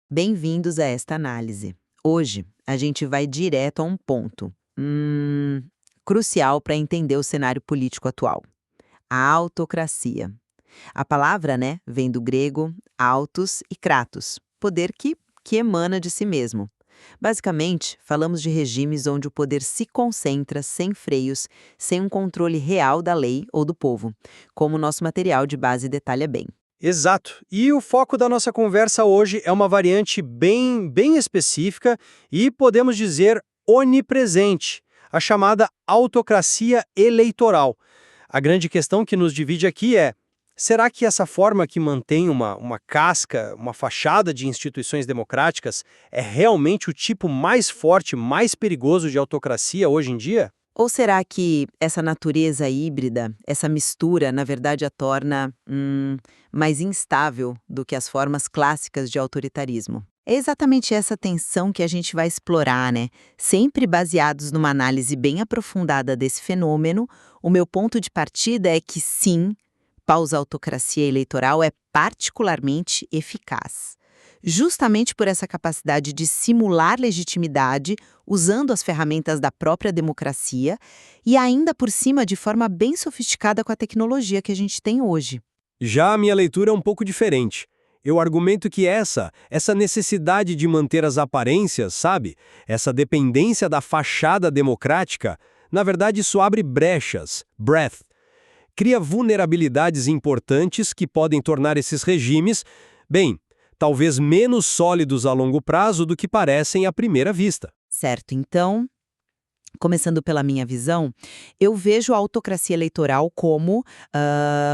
Bem-vindos a esta análise. Hoje, a gente vai direto a um ponto crucial para entender o cenário político atual: a autocracia. A palavra, né, vem do grego autos e kratos, poder que emana de si mesmo. Basicamente, falamos de regimes onde o poder se concentra sem freios, sem um controle real da lei ou do povo, como o nosso material de base detalha bem. Exato. E o foco da nossa conversa hoje é uma variante bem específica e, podemos dizer, onipresente, a chamada autocracia eleitoral. A grande questão que nos divide aqui é: será que essa forma que mantém uma casca, uma fachada de instituições democráticas é realmente o tipo mais forte, mais perigoso de autocracia hoje em dia? Ou será que essa natureza híbrida, essa mistura, na verdade, a torna mais instável do que as formas clássicas de autoritarismo? É exatamente essa tensão que a gente vai explorar, né? Sempre baseados numa análise bem aprofundada desse fenômeno, o meu ponto de partida é que sim, pós-autocracia eleitoral é particularmente eficaz. Justamente por essa capacidade de simular legitimidade usando as ferramentas da própria democracia e ainda por cima de forma bem sofisticada com a tecnologia que a gente tem hoje. Já a minha leitura é um pouco diferente. Eu argumento que essa necessidade de manter as aparências, sabe? Essa dependência da fachada democrática, na verdade isso abre brechas, cria vulnerabilidades importantes que podem tornar esses regimes, bem, talvez menos sólidos a longo prazo do que parecem à primeira vista. Certo, então, começando pela minha visão, eu vejo a autocracia eleitoral como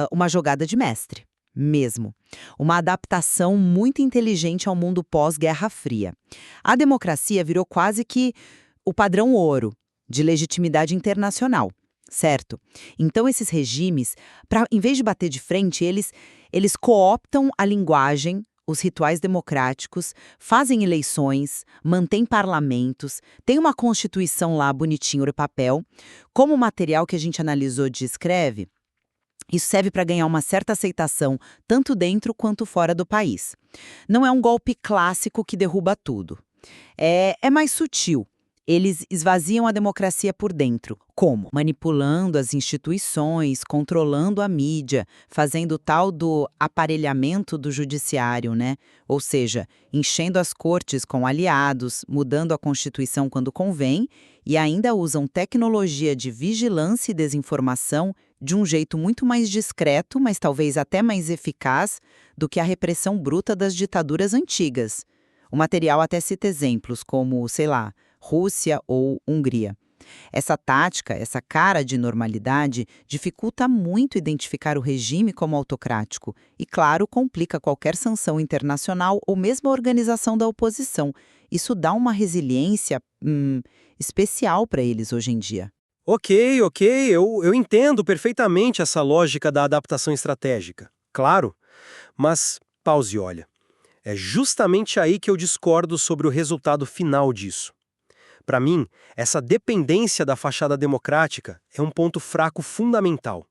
uma jogada de mestre. Mesmo. Uma adaptação muito inteligente ao mundo pós-Guerra Fria. A democracia virou quase que o padrão ouro de legitimidade internacional, certo? Então esses regimes, em vez de bater de frente, eles cooptam a linguagem, os rituais democráticos, fazem eleições, mantêm parlamentos, tem uma constituição lá bonitinho no papel, como o material que a gente analisou descreve. Isso serve para ganhar uma certa aceitação, tanto dentro quanto fora do país. Não é um golpe clássico que derruba tudo. É mais sutil. Eles esvaziam a democracia por dentro. Como? Manipulando as instituições, controlando a mídia, fazendo o tal do aparelhamento do judiciário, né? Ou seja, enchendo as cortes com aliados, mudando a Constituição quando convém e ainda usam tecnologia de vigilância e desinformação de um jeito muito mais discreto, mas talvez até mais eficaz do que a repressão bruta das ditaduras antigas. O material até cita exemplos como, sei lá, Rússia ou Hungria. Essa tática, essa cara de normalidade, dificulta muito identificar o regime como autocrático e, claro, complica qualquer sanção internacional ou mesmo a organização da oposição. Isso dá uma resiliência especial para eles hoje em dia. Ok, eu entendo perfeitamente essa lógica da adaptação estratégica. Claro, mas pause e olha. É justamente aí que eu discordo sobre o resultado final disso. Para mim, essa dependência da fachada democrática é um ponto fraco fundamental.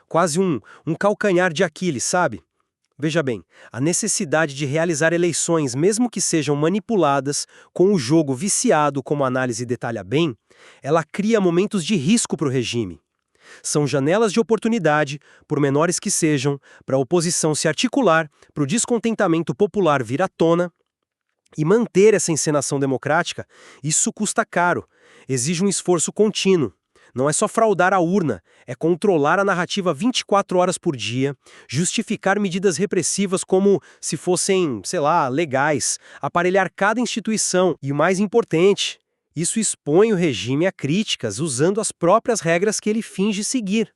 Quase um calcanhar de Aquiles, sabe? Veja bem, a necessidade de realizar eleições, mesmo que sejam manipuladas, com o jogo viciado, como a análise detalha bem, ela cria momentos de risco para o regime. São janelas de oportunidade, por menores que sejam, para a oposição se articular, para o descontentamento popular vir à tona. E manter essa encenação democrática, isso custa caro, exige um esforço contínuo. Não é só fraudar a urna, é controlar a narrativa 24 horas por dia, justificar medidas repressivas como se fossem, sei lá, legais, aparelhar cada instituição e, o mais importante, isso expõe o regime a críticas usando as próprias regras que ele finge seguir.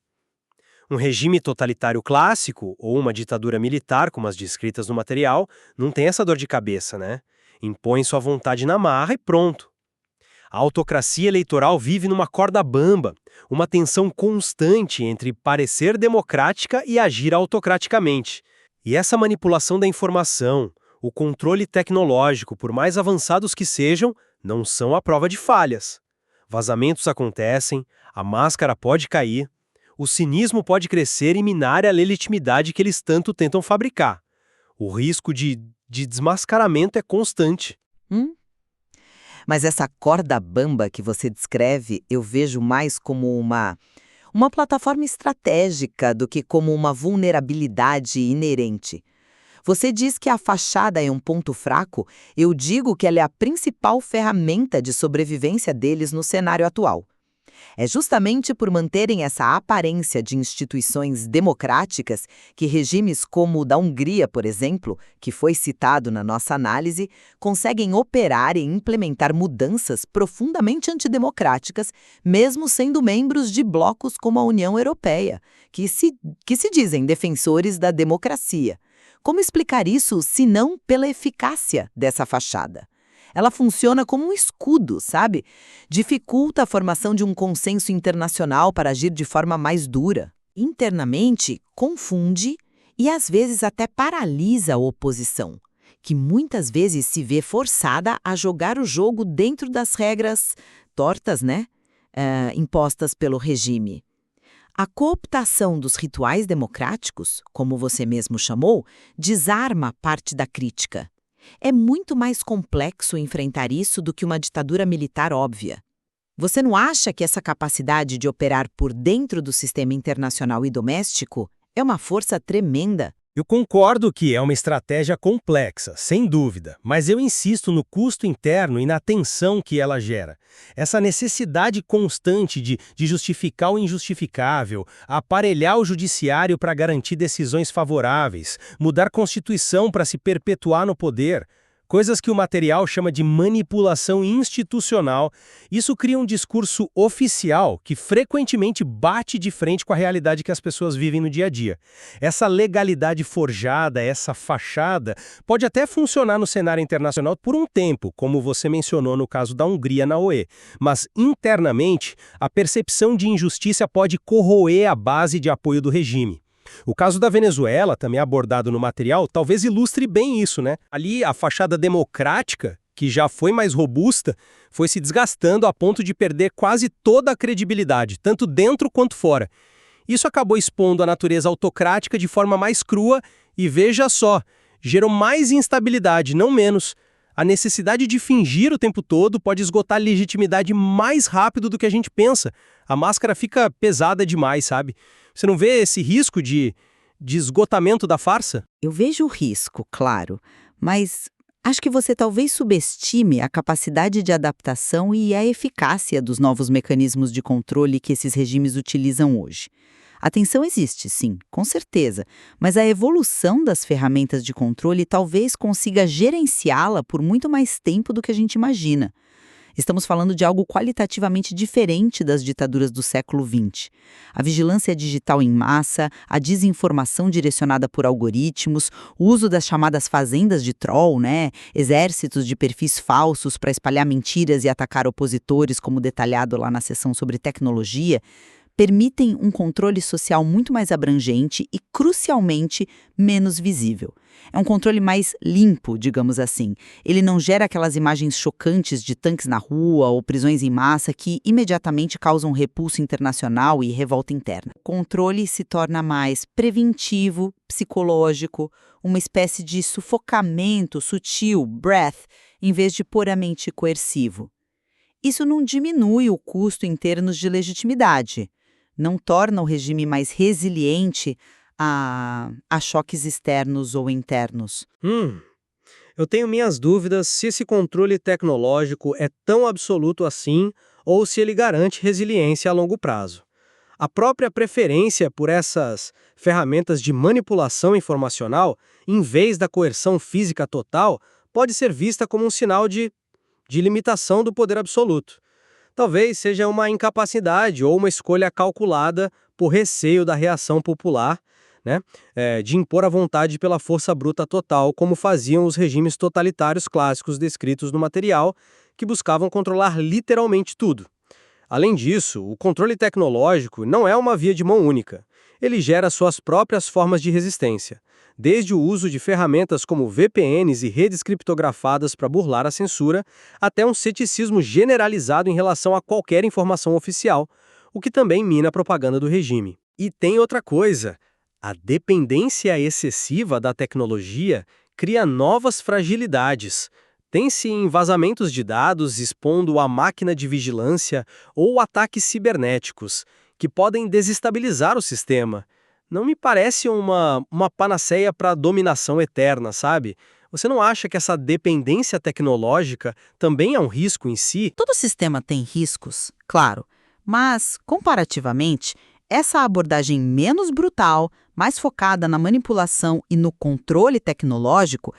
Um regime totalitário clássico, ou uma ditadura militar, como as descritas no material, não tem essa dor de cabeça, né? Impõe sua vontade na marra e pronto. A autocracia eleitoral vive numa corda bamba, uma tensão constante entre parecer democrática e agir autocraticamente. E essa manipulação da informação, o controle tecnológico, por mais avançados que sejam, não são a prova de falhas. Vazamentos acontecem, a máscara pode cair, o cinismo pode crescer e minar a legitimidade que eles tanto tentam fabricar. O risco de de desmascaramento é constante. Hum? Mas essa corda bamba que você descreve, eu vejo mais como uma plataforma estratégica do que como uma vulnerabilidade inerente. Você diz que a fachada é um ponto fraco, eu digo que ela é a principal ferramenta de sobrevivência deles no cenário atual. É justamente por manterem essa aparência de instituições democráticas que regimes como o da Hungria, por exemplo, que foi citado na nossa análise, conseguem operar e implementar mudanças profundamente antidemocráticas, mesmo sendo membros de blocos como a União Europeia, que se dizem defensores da democracia. Como explicar isso, se não pela eficácia dessa fachada? Ela funciona como um escudo, sabe? Dificulta a formação de um consenso internacional para agir de forma mais dura. Internamente, confunde e às vezes até paralisa a oposição, que muitas vezes se vê forçada a jogar o jogo dentro das regras tortas, né? Impostas pelo regime. A cooptação dos rituais democráticos, como você mesmo chamou, desarma parte da crítica. É muito mais complexo enfrentar isso do que uma ditadura militar óbvia. Você não acha que essa capacidade de operar por dentro do sistema internacional e doméstico é uma força tremenda? Eu concordo que é uma estratégia complexa, sem dúvida, mas eu insisto no custo interno e na tensão que ela gera. Essa necessidade constante de justificar o injustificável, aparelhar o judiciário para garantir decisões favoráveis, mudar a Constituição para se perpetuar no poder, coisas que o material chama de manipulação institucional. Isso cria um discurso oficial que frequentemente bate de frente com a realidade que as pessoas vivem no dia a dia. Essa legalidade forjada, essa fachada, pode até funcionar no cenário internacional por um tempo, como você mencionou no caso da Hungria na OE, mas internamente a percepção de injustiça pode corroer a base de apoio do regime. O caso da Venezuela, também abordado no material, talvez ilustre bem isso, né? Ali, a fachada democrática, que já foi mais robusta, foi se desgastando a ponto de perder quase toda a credibilidade, tanto dentro quanto fora. Isso acabou expondo a natureza autocrática de forma mais crua e, veja só, gerou mais instabilidade, não menos. A necessidade de fingir o tempo todo pode esgotar a legitimidade mais rápido do que a gente pensa. A máscara fica pesada demais, sabe? Você não vê esse risco de esgotamento da farsa? Eu vejo o risco, claro, mas acho que você talvez subestime a capacidade de adaptação e a eficácia dos novos mecanismos de controle que esses regimes utilizam hoje. A tensão existe, sim, com certeza, mas a evolução das ferramentas de controle talvez consiga gerenciá-la por muito mais tempo do que a gente imagina. Estamos falando de algo qualitativamente diferente das ditaduras do século XX. A vigilância digital em massa, a desinformação direcionada por algoritmos, o uso das chamadas fazendas de troll, né? Exércitos de perfis falsos para espalhar mentiras e atacar opositores, como detalhado lá na seção sobre tecnologia, permitem um controle social muito mais abrangente e, crucialmente, menos visível. É um controle mais limpo, digamos assim. Ele não gera aquelas imagens chocantes de tanques na rua ou prisões em massa que imediatamente causam repulso internacional e revolta interna. O controle se torna mais preventivo, psicológico, uma espécie de sufocamento sutil, breath, em vez de puramente coercivo. Isso não diminui o custo em termos de legitimidade, não torna o regime mais resiliente a choques externos ou internos. Eu tenho minhas dúvidas se esse controle tecnológico é tão absoluto assim ou se ele garante resiliência a longo prazo. A própria preferência por essas ferramentas de manipulação informacional, em vez da coerção física total, pode ser vista como um sinal de limitação do poder absoluto. Talvez seja uma incapacidade ou uma escolha calculada por receio da reação popular, né, de impor a vontade pela força bruta total, como faziam os regimes totalitários clássicos descritos no material, que buscavam controlar literalmente tudo. Além disso, o controle tecnológico não é uma via de mão única. Ele gera suas próprias formas de resistência, desde o uso de ferramentas como VPNs e redes criptografadas para burlar a censura, até um ceticismo generalizado em relação a qualquer informação oficial, o que também mina a propaganda do regime. E tem outra coisa, a dependência excessiva da tecnologia cria novas fragilidades. Tem-se em vazamentos de dados expondo a máquina de vigilância ou ataques cibernéticos, que podem desestabilizar o sistema. Não me parece uma panaceia para a dominação eterna, sabe? Você não acha que essa dependência tecnológica também é um risco em si? Todo sistema tem riscos, claro, mas, comparativamente, essa abordagem menos brutal, mais focada na manipulação e no controle tecnológico,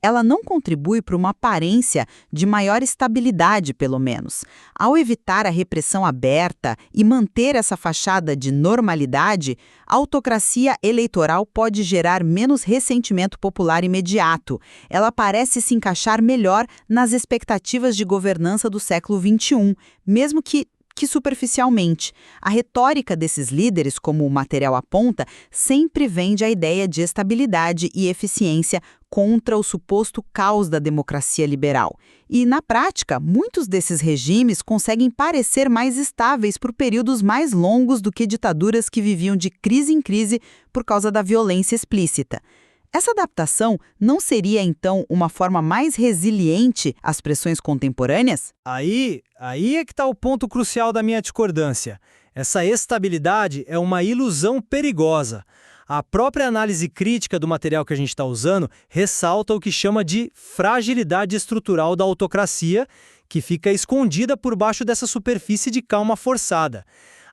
ela não contribui para uma aparência de maior estabilidade, pelo menos. Ao evitar a repressão aberta e manter essa fachada de normalidade, a autocracia eleitoral pode gerar menos ressentimento popular imediato. Ela parece se encaixar melhor nas expectativas de governança do século XXI, mesmo que superficialmente. A retórica desses líderes, como o material aponta, sempre vende a ideia de estabilidade e eficiência contra o suposto caos da democracia liberal. E, na prática, muitos desses regimes conseguem parecer mais estáveis por períodos mais longos do que ditaduras que viviam de crise em crise por causa da violência explícita. Essa adaptação não seria, então, uma forma mais resiliente às pressões contemporâneas? Aí é que está o ponto crucial da minha discordância. Essa estabilidade é uma ilusão perigosa. A própria análise crítica do material que a gente está usando ressalta o que chama de fragilidade estrutural da autocracia, que fica escondida por baixo dessa superfície de calma forçada.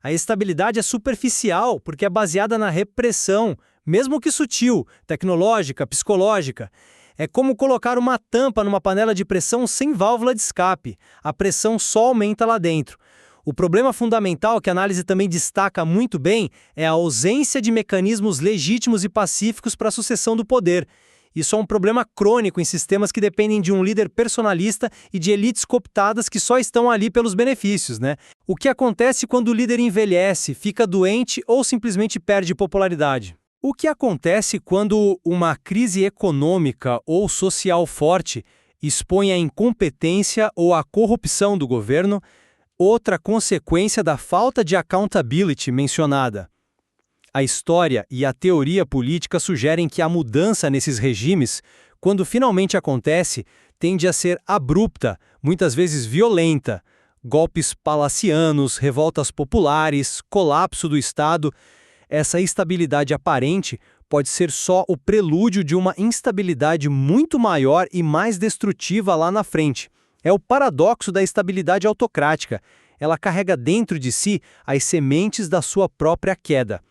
A estabilidade é superficial porque é baseada na repressão, mesmo que sutil, tecnológica, psicológica. É como colocar uma tampa numa panela de pressão sem válvula de escape. A pressão só aumenta lá dentro. O problema fundamental, que a análise também destaca muito bem, é a ausência de mecanismos legítimos e pacíficos para a sucessão do poder. Isso é um problema crônico em sistemas que dependem de um líder personalista e de elites cooptadas que só estão ali pelos benefícios, né? O que acontece quando o líder envelhece, fica doente ou simplesmente perde popularidade? O que acontece quando uma crise econômica ou social forte expõe a incompetência ou a corrupção do governo? Outra consequência da falta de accountability mencionada. A história e a teoria política sugerem que a mudança nesses regimes, quando finalmente acontece, tende a ser abrupta, muitas vezes violenta. Golpes palacianos, revoltas populares, colapso do Estado. Essa estabilidade aparente pode ser só o prelúdio de uma instabilidade muito maior e mais destrutiva lá na frente. É o paradoxo da estabilidade autocrática. Ela carrega dentro de si as sementes da sua própria queda.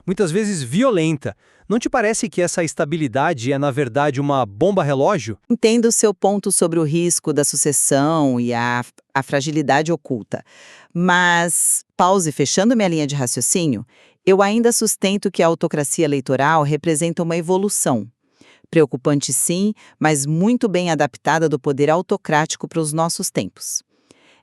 Muitas vezes violenta. Não te parece que essa estabilidade é, na verdade, uma bomba relógio? Entendo o seu ponto sobre o risco da sucessão e a fragilidade oculta. Mas, fechando minha linha de raciocínio, eu ainda sustento que a autocracia eleitoral representa uma evolução. Preocupante sim, mas muito bem adaptada do poder autocrático para os nossos tempos.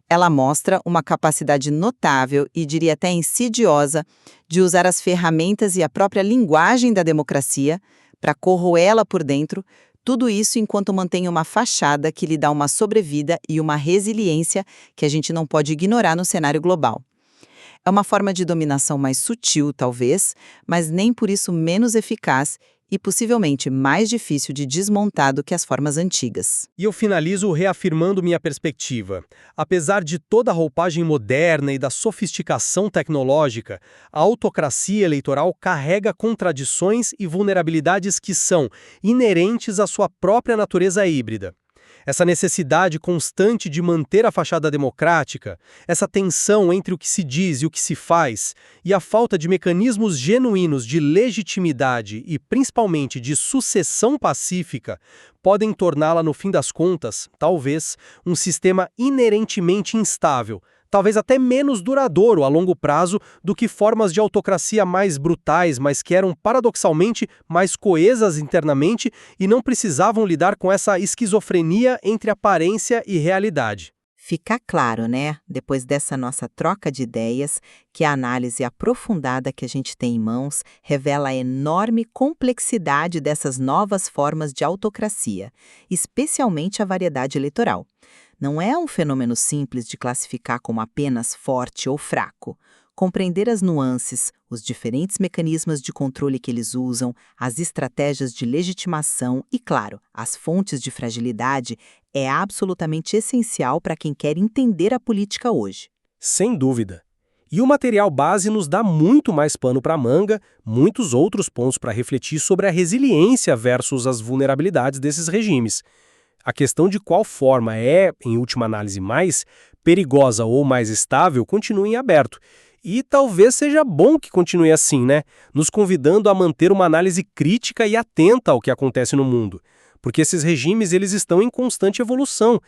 Ela mostra uma capacidade notável e diria até insidiosa de usar as ferramentas e a própria linguagem da democracia para corroê-la por dentro, tudo isso enquanto mantém uma fachada que lhe dá uma sobrevida e uma resiliência que a gente não pode ignorar no cenário global. É uma forma de dominação mais sutil, talvez, mas nem por isso menos eficaz e possivelmente mais difícil de desmontar do que as formas antigas. E eu finalizo reafirmando minha perspectiva. Apesar de toda a roupagem moderna e da sofisticação tecnológica, a autocracia eleitoral carrega contradições e vulnerabilidades que são inerentes à sua própria natureza híbrida. Essa necessidade constante de manter a fachada democrática, essa tensão entre o que se diz e o que se faz, e a falta de mecanismos genuínos de legitimidade e principalmente de sucessão pacífica, podem torná-la, no fim das contas, talvez, um sistema inerentemente instável, talvez até menos duradouro a longo prazo do que formas de autocracia mais brutais, mas que eram paradoxalmente mais coesas internamente e não precisavam lidar com essa esquizofrenia entre aparência e realidade. Fica claro, né, depois dessa nossa troca de ideias, que a análise aprofundada que a gente tem em mãos revela a enorme complexidade dessas novas formas de autocracia, especialmente a variedade eleitoral. Não é um fenômeno simples de classificar como apenas forte ou fraco. Compreender as nuances, os diferentes mecanismos de controle que eles usam, as estratégias de legitimação e, claro, as fontes de fragilidade é absolutamente essencial para quem quer entender a política hoje. Sem dúvida. E o material base nos dá muito mais pano para manga, muitos outros pontos para refletir sobre a resiliência versus as vulnerabilidades desses regimes. A questão de qual forma é, em última análise, mais perigosa ou mais estável continua em aberto. E talvez seja bom que continue assim, né? Nos convidando a manter uma análise crítica e atenta ao que acontece no mundo. Porque esses regimes eles estão em constante evolução.